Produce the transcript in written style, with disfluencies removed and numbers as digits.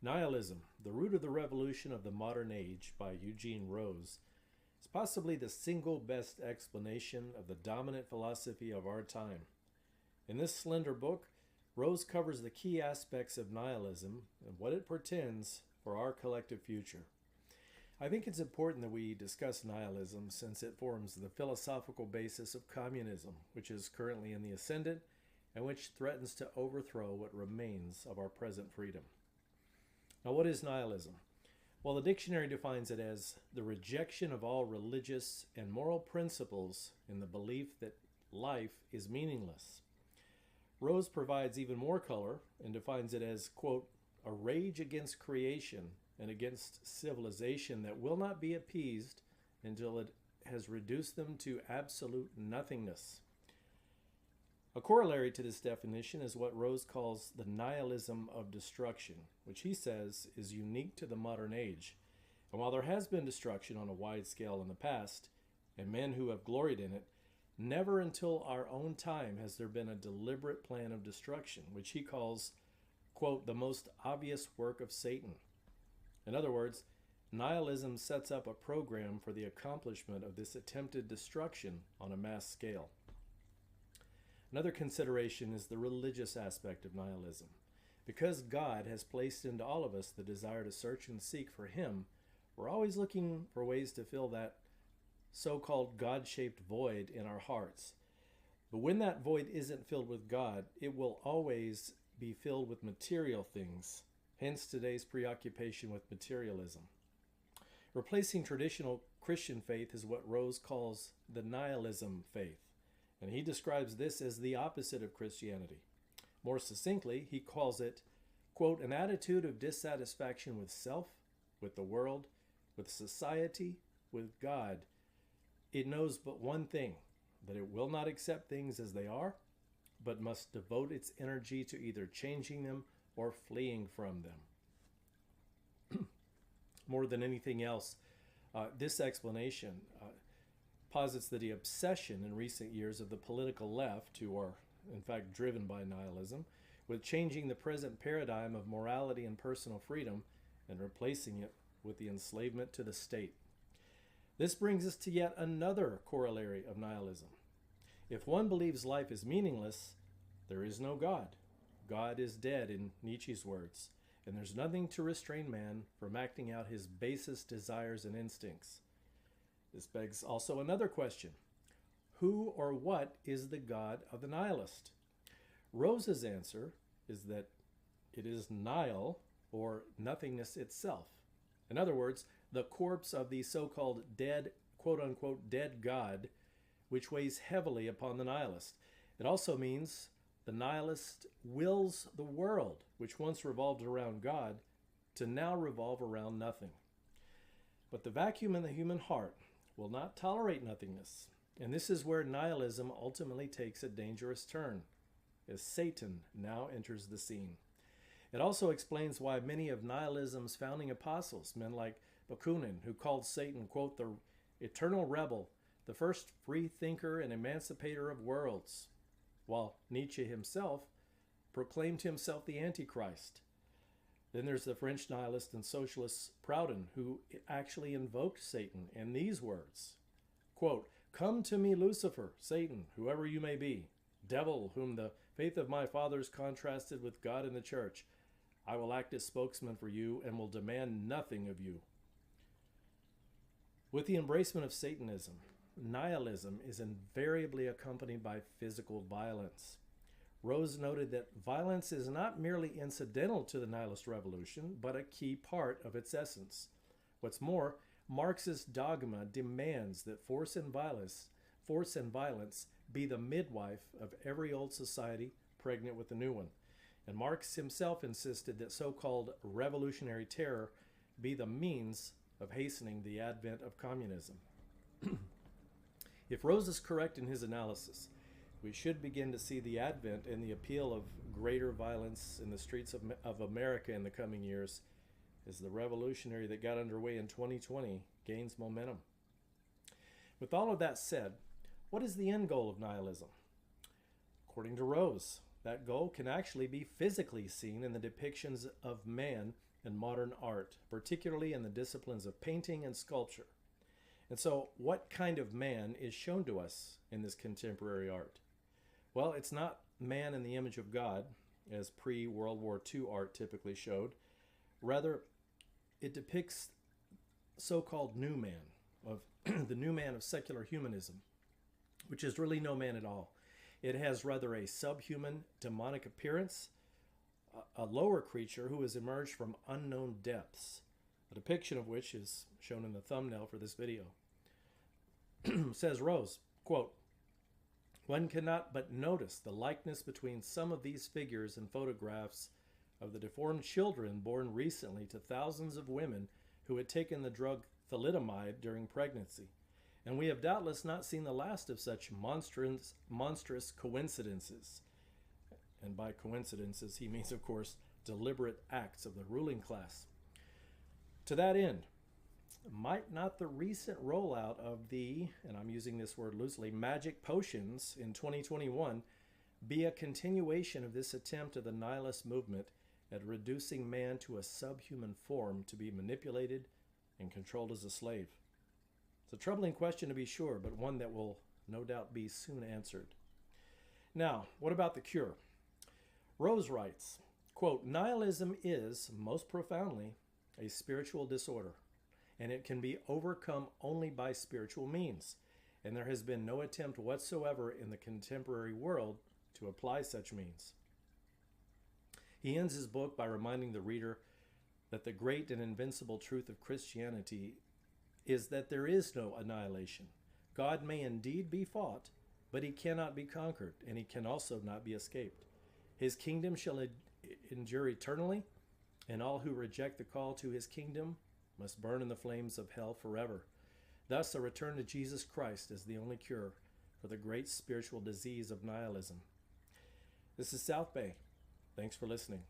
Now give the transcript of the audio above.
Nihilism, The Root of the Revolution of the Modern Age by Eugene Rose, is possibly the single best explanation of the dominant philosophy of our time. In this slender book, Rose covers the key aspects of nihilism and what it portends for our collective future. I think it's important that we discuss nihilism since it forms the philosophical basis of communism, which is currently in the ascendant and which threatens to overthrow what remains of our present freedom. Now, what is nihilism? Well, the dictionary defines it as the rejection of all religious and moral principles in the belief that life is meaningless. Rose provides even more color and defines it as, quote, a rage against creation and against civilization that will not be appeased until it has reduced them to absolute nothingness. A corollary to this definition is what Rose calls the nihilism of destruction, which he says is unique to the modern age. And while there has been destruction on a wide scale in the past, and men who have gloried in it, never until our own time has there been a deliberate plan of destruction, which he calls, quote, the most obvious work of Satan. In other words, nihilism sets up a program for the accomplishment of this attempted destruction on a mass scale. Another consideration is the religious aspect of nihilism. Because God has placed into all of us the desire to search and seek for Him, we're always looking for ways to fill that so-called God-shaped void in our hearts. But when that void isn't filled with God, it will always be filled with material things, hence today's preoccupation with materialism. Replacing traditional Christian faith is what Rose calls the nihilism faith. And he describes this as the opposite of Christianity. More succinctly, he calls it, quote, an attitude of dissatisfaction with self, with the world, with society, with God. It knows but one thing, that it will not accept things as they are, but must devote its energy to either changing them or fleeing from them. More than anything else, this explanation posits that the obsession in recent years of the political left, who are in fact driven by nihilism, with changing the present paradigm of morality and personal freedom and replacing it with the enslavement to the state. This brings us to yet another corollary of nihilism. If one believes life is meaningless, there is no God. God is dead, in Nietzsche's words, and there's nothing to restrain man from acting out his basest desires and instincts. This begs also another question. Who or what is the God of the nihilist? Rose's answer is that it is nihil, or nothingness itself. In other words, the corpse of the so-called dead, quote-unquote, dead God, which weighs heavily upon the nihilist. It also means the nihilist wills the world, which once revolved around God, to now revolve around nothing. But the vacuum in the human heart will not tolerate nothingness. And this is where nihilism ultimately takes a dangerous turn, as Satan now enters the scene. It also explains why many of nihilism's founding apostles, men like Bakunin, who called Satan, quote, the eternal rebel, the first free thinker and emancipator of worlds, while Nietzsche himself proclaimed himself the Antichrist. Then there's the French nihilist and socialist Proudhon, who actually invoked Satan in these words, quote, come to me, Lucifer, Satan, whoever you may be, devil, whom the faith of my fathers contrasted with God and the church. I will act as spokesman for you and will demand nothing of you. With the embracement of Satanism, nihilism is invariably accompanied by physical violence. Rose noted that violence is not merely incidental to the nihilist revolution, but a key part of its essence. What's more, Marxist dogma demands that force and violence be the midwife of every old society pregnant with a new one. And Marx himself insisted that so-called revolutionary terror be the means of hastening the advent of communism. If Rose is correct in his analysis, we should begin to see the advent and the appeal of greater violence in the streets of America in the coming years as the revolutionary that got underway in 2020 gains momentum. With all of that said, what is the end goal of nihilism? According to Rose, that goal can actually be physically seen in the depictions of man and modern art, particularly in the disciplines of painting and sculpture. And so, what kind of man is shown to us in this contemporary art? Well, it's not man in the image of God, as pre-World War II art typically showed. Rather, it depicts so-called new man, of the new man of secular humanism, which is really no man at all. It has rather a subhuman, demonic appearance, a lower creature who has emerged from unknown depths, a depiction of which is shown in the thumbnail for this video. Says Rose, quote, "One cannot but notice the likeness between some of these figures and photographs of the deformed children born recently to thousands of women who had taken the drug thalidomide during pregnancy. And we have doubtless not seen the last of such monstrous coincidences." And by coincidences, he means, of course, deliberate acts of the ruling class. To that end, might not the recent rollout of the, and I'm using this word loosely, magic potions in 2021 be a continuation of this attempt of the nihilist movement at reducing man to a subhuman form to be manipulated and controlled as a slave? It's a troubling question to be sure, but one that will no doubt be soon answered. Now, what about the cure? Rose writes, quote, "Nihilism is, most profoundly, a spiritual disorder, and it can be overcome only by spiritual means, and there has been no attempt whatsoever in the contemporary world to apply such means." He ends his book by reminding the reader that the great and invincible truth of Christianity is that there is no annihilation. God may indeed be fought, but he cannot be conquered, and he can also not be escaped. His kingdom shall endure eternally, and all who reject the call to his kingdom must burn in the flames of hell forever. Thus, a return to Jesus Christ is the only cure for the great spiritual disease of nihilism. This is South Bay. Thanks for listening.